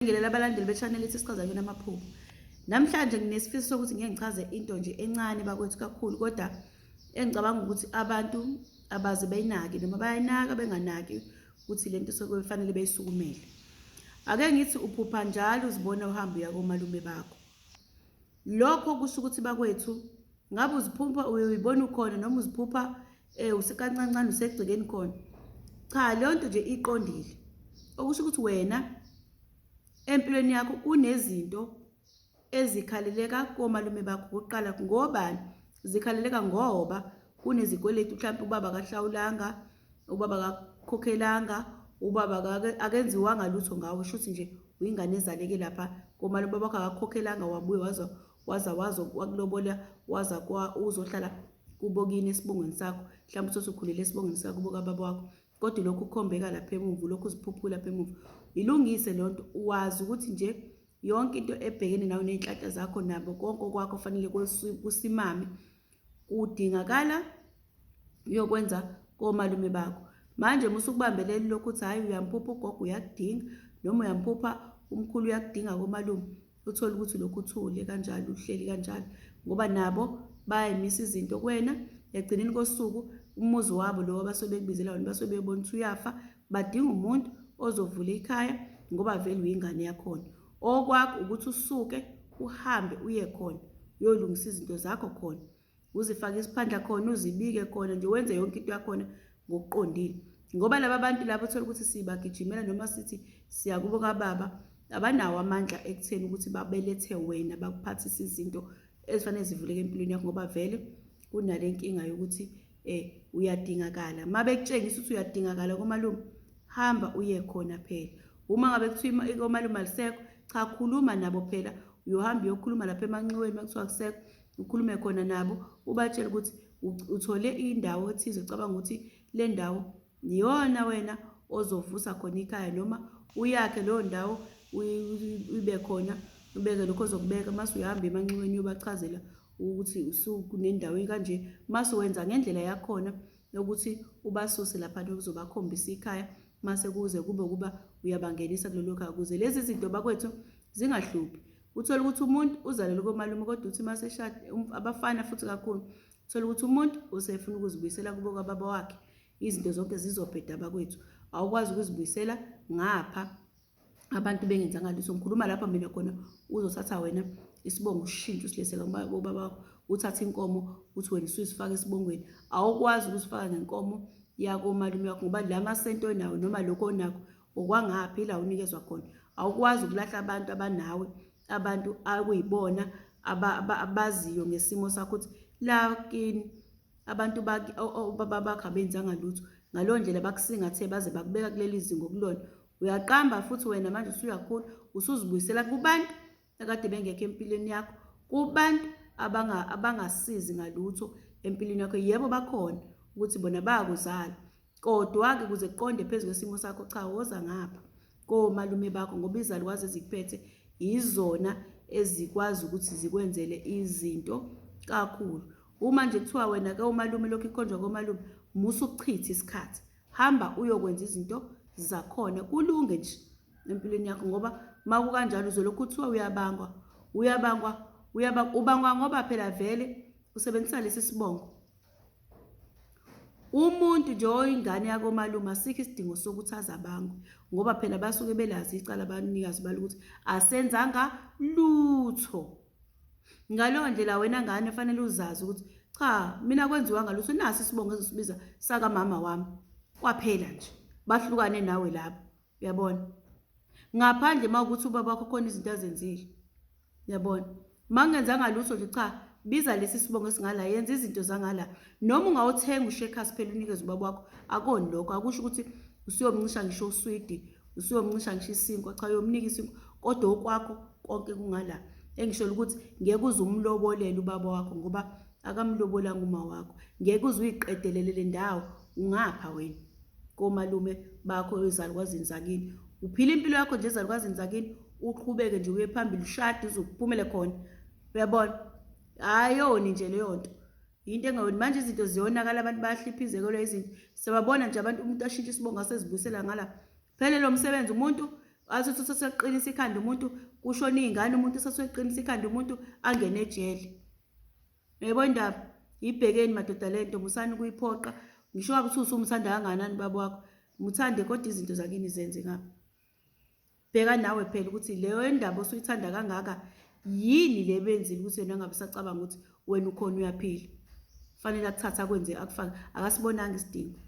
Ngelela abalandeli be-channel ethi sichaza yona amaphupho. Namhlanje nginesifiso sokuthi ngeke ngichaze into nje encane bakwethu kakhulu, kodwa engicabanga ukuthi abantu abaze bayinake noma bayinaka benganaki ukuthi lento sekufanele beyisukumele. Ake ngithi uphupha njalo uzibona uhamba uya komalume bakho. Lokho kusho ukuthi bakwethu ngabe uziphupha uyibona ukhona noma uziphupha usekancane usegcekeni khona. Cha, leyo nto nje iqondile. Okusho ukuthi wena empilweni yakho kunezinto ezikhaleleka komalume bakho. Ukuqala ngobani zikhaleleka? Ngoba kunezikweletu, mhlawumbe ubaba akahlawulanga, ubaba akakhokhelanga, ubaba akenziwanga lutho ngawe. Shuthi nje uyingane ezaleke lapha komalume bakho, akakhokhelanga, wabuye waza wakulobola, waza uzohlala kubo kini esibongweni sakho. Mhlawumbe uthi ukhulele esibongweni sakho kubo kababa wakho, kodwa lokhu ukhombeka lapha emuva, lokhu uziphuphula lapha emuva. Ilungise lonto, wazi ukuthi nje yonke into ebhekene nawe nenhlanhla zakho nabo konke kwakho fanele kusimame. Udingakala uyokwenza komalume bakho. Manje musukubambeleli lokhu uthi hayi uyamphupha ugogo uyakudinga, noma uyamphupha umkhulu uyakudinga komalume, uthola ukuthi lokhu uthule kanjalo, uhleli kanjalo, ngoba nabo bayayimisa izinto kuwena. Ekugcineni kosuku umuzi wabo lo abasuke bekubizela wona, basuke bebona ukuthi uyafa, badinga umuntu ozovula ikhaya ngoba vele uyingane yakhona. Okwakho ukuthi usuke uhambe uye khona uyolungisa izinto zakho khona, uzifake isiphandla khona, uzibike khona, nje wenze yonke into yakhona ngokuqondile. Ngoba laba bantu labo uthola ukuthi sibagijimela noma sithi siya kubo kababa, abanawo amandla ekutheni ukuthi babelethe wena bakuphathise izinto ezifanele zivuleke empilweni yakho, ngoba vele kunale nkinga yokuthi uyadingakala. Uma bekutshengisa ukuthi uyadingakala komalume, hamba uye khona phela. Uma ngabe kuthiwa komalume alisekho, cha, khuluma nabo phela. Uyohamba uyokhuluma lapha emanxiweni makuthiwa akusekho, ukhulume khona nabo, ubatshele ukuthi uthole indawo ethize, ucabanga ukuthi le ndawo iyona wena ozovusa khona ikhaya, noma uyakhe leyo ndawo ube khona, ubeke lokho ozokubeka. Mase uyahamba emanxiweni uyobachazela ukuthi usukunendawo ekanje, mase wenza ngendlela yakhona yokuthi ubasuse lapha uzobakhombisa ikhaya, mase kuze kube kuba uyabangenisa kulelo khaya, ukuze lezi zinto bakwethu zingahluphi. Uthola ukuthi umuntu uzalelwe komalume, kodwa uthi mase eshada, abafana futhi kakhulu, uthola ukuthi umuntu usefuna ukuzibuyisela kubo kababa wakhe, izinto zonke zizobheda bakwethu. Awukwazi ukuzibuyisela ngapha abantu bengenzanga lutho. Ngikhuluma lapha mina khona uzothatha wena isibongo ushintshe usilesela kubaba wakho, uthathe inkomo uthi wena usuyifaka esibongweni. Awukwazi ukusifaka nenkomo yakomalume wakho, ngoba la masento onawo noma lokho onakho okwangaphi la unikezwa khona. Awukwazi ukulahla abantu abanawe, abantu akuyibona abaziyo ngesimo sakho, ukuthi la kini abantu obaba bakho abenzanga lutho, ngalo ndlela bakusingathe baze bakubeka kuleli zinga okulona. Uyaqamba futhi wena manje usuyakhula, usuzibuyisela kubantu akade bengekho empilweni yakho, kubantu abangasizi ngalutho empilweni yakho. Yebo bakhona ukuthi bona bayakuzala, kodwa-ke kuze kuqonde phezu kwesimo sakho, cha, woza ngapha komalume bakho, ngoba izalukwazi ezikuphethe izona ezikwazi ukuthi zikwenzele izinto kakhulu. Uma nje kuthiwa wena komalume lokhu ikhonjwa komalume, musa ukuchitha isikhathi, hamba uyokwenza izinto zakhona, kulunge nje empilweni yakho. Ngoba makukanjalo uzolokhu kuthiwa ubangwa ngoba phela vele usebenzisa lesi sibongo. Umuntu nje oyingane yakomalume asikho isidingo sokuthi azabangwe, ngoba phela basuke belazi icala abanikazi balo ukuthi asenzanga lutho. Ngaleyo ndlela wena ngane fanele uzazi ukuthi cha, mina kwenziwanga lutho, nasi isibongo ezosibiza sakamama wami, kwaphela nje, bahlukane nawe lapho. Uyabona, ngaphandle mawukuthi ubaba wakho khona izinto azenzile, uyabona. Mangenzanga lutho nje, cha, biza lesi sibongo esingala, yenza izinto zangala. Noma ungawuthenga ushekhasi phela unikeze ubaba wakho, akoni lokho. Akusho ukuthi usuyomncisha ngisho uswidi, usuyomncisha ngisho isinkwa, cha, uyomnika isinkwa, kodwa okwakho konke kungala. Engisholo ukuthi ngeke uze umlobolele ubaba wakho, ngoba akamlobolanga uma wakho. Ngeke uze uyiqedelele le ndawo, ungapha wena komalume bakho ezalukwazi zakini. Uphila impilo yakho nje ezalukwazi zakini, uqhubeke nje uye phambili, ushade uzokuphumele khona. Uyabona, ayoni nje leyo nto, into engayoni. Manje izinto ziyonakala, abantu bayahliphizeka izinto. Siyababona nje abantu, umuntu ashintsha isibongo asezibuyisela ngala. Phela lo msebenzi umuntu Athi useqinisa ikhanda umuntu kushona iy'ngane, umuntu useqinisa ikhanda umuntu angene ejele. Yebo indaba, yibhekeni madoda le nto, musani ukuyiphoqa. Ngisho ngabe kuthiwa usumthanda kangakanani baba wakho, muthande kodwa izinto zakini zenze ngapha. Bheka nawe phela ukuthi leyo ndaba osuyithanda kangaka yini le benzile ukuthi wena ngabe usacabanga ukuthi wena ukhona uyaphila. Fanele akuthatha akwenze akufake, akasibonanga isidingo.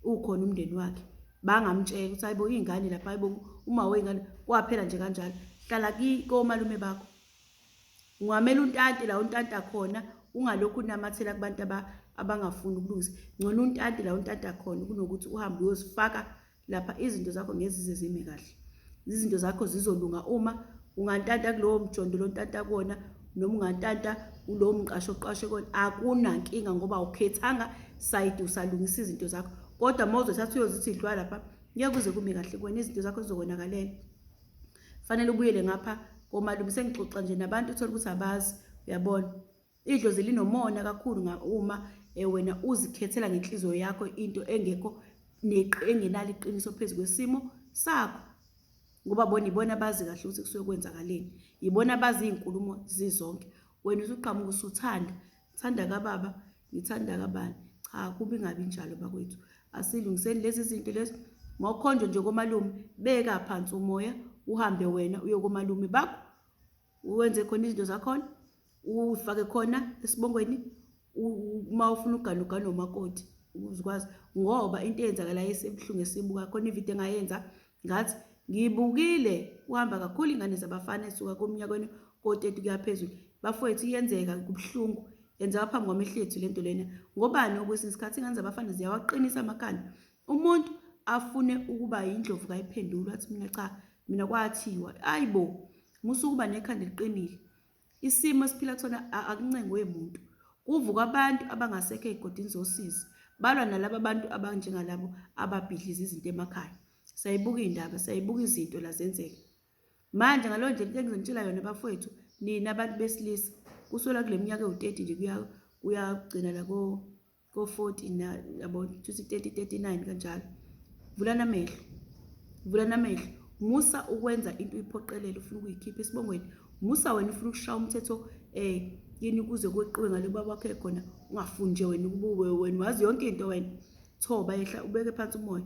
Ukhona umndeni wakhe. Bangamtshela ukuthi hayibo iy'ngane lapha, hayibo uma wey'ngane kwaphela nje kanjalo. Hlala komalume bakho. Ungamela untante la untanta khona, ungalokhu unamathela kubantu abangafuni ukulungisa. Ngcono untante la untanta khona kunokuthi uhambe uyozifaka lapha izinto zakho ngezize zime kahle. Izinto zakho zizolunga uma ungantanta kulowo mjondo lo ntanta kuwona, noma ungantanta kulowo mqasho oqashe kuwona, akunankinga ngoba awukhethanga side, usalungisa izinto zakho. Kodwa uma uzothatha uyozithi idlwa lapha, ngeke kuze kume kahle kuwena, izinto zakho zizokonakalela. Fanele ubuyele ngapha komalume. Sengixoxa nje nabantu uthola ukuthi abazi, uyabona. Idlozi linomona kakhulu uma wena uzikhethela ngenhliziyo yakho into engekho engenalo iqiniso phezu kwesimo sakho. Ngoba bona ibona abazi kahle ukuthi kusuke kwenzakaleni, ibona abazi iy'nkulumo zizonke. Wena usuqhamuka usuthanda, thanda kababa, ngithanda kabani. Cha, kubi ngabi njalo bakwethu. Asilungiseni lezi zinto lezi. Ngokhonjo nje komalume, beka phansi umoya, uhambe wena uye komalume bakho, uwenze khona izinto zakhona, ufake khona esibongweni, uma ufuna uganugana nomakoti uzikwazi. Ngoba into eyenzakalayo esebuhlungu esibuka khona ividiyo engayenza ngathi ngibukile uhamba kakhulu ingane zabafana esuka komnyakweni ko-30 kuya phezulu. Bafowethu iyenzeka kubuhlungu, yenzeka phambi kwamehlo ethu lento lena. Ngobani okwesinye isikhathi ingane zabafana ziyawaqinisa amakhanda. Umuntu afune ukuba yindlovu kayiphendula athi mina cha, mina kwathiwa ayibo musukuba nekhanda eliqinile. Isimo esiphila kusona akuncengwe umuntu. Kuvuka abantu abangasekho ey'godini zosizi, balwa nalabo abantu abanjengalabo ababhidliza izinto emakhaya. Sayibuka iy'ndaba, sayibuka izinto la zenzeka. Manje ngaleyo ndlela into engizonitshela yona bafowethu, nina abantu besilisa, kusukela kule minyaka ewu-30 nje kuyagcina la ko-40 yabo, 30, 39 kanjalo. Vulana amehlo, vulana amehlo. Musa ukwenza into uyiphoqelele, ufuna ukuyikhipha esibongweni. Musa wena ufuna ukushaya umthetho yini kuze kweqiwe ngale baba wakho ekhona, ungafuni nje wena ukube wena wazi yonke into wena. Thoba ehla ubeke phansi umoya.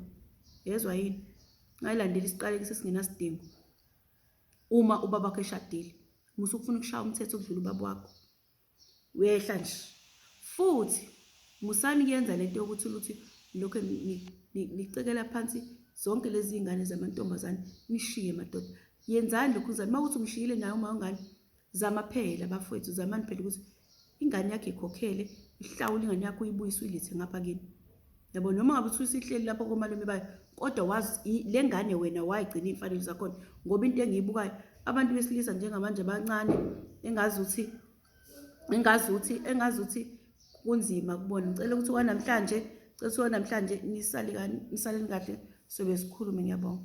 Yezwa yini? Ngayilandela isiqalekiso esingenasidingo. Uma ubaba wakho eshadile, musa ukufuna ukushaya umthetho okudlula ubaba wakho. Uyehla nje. Futhi musani kuyenza lento yokuthi lokho nicekela phansi zonke lezi ingane zamantombazane, nishiye madoda. Yenzani lokhu uzani, uma uthi umshiyile nayo uma ungane, zama phela bafowethu, zamani phela ukuthi ingane yakhe ikhokhele, ihlawule ingane yakho uyibuyise uyilethe ngapha kini. Yabo noma ngabe uthi usihleli lapho komalume bayo, kodwa wazi le ngane wena wayigcina iy'mfanelo zakhona. Ngoba into engiyibukayo, abantu besilisa njengamanje abancane engazuthi kunzima kubona. Ngicela ukuthi kwanamhlanje, nisaleni kahle sobe sikhulume, ngiyabonga.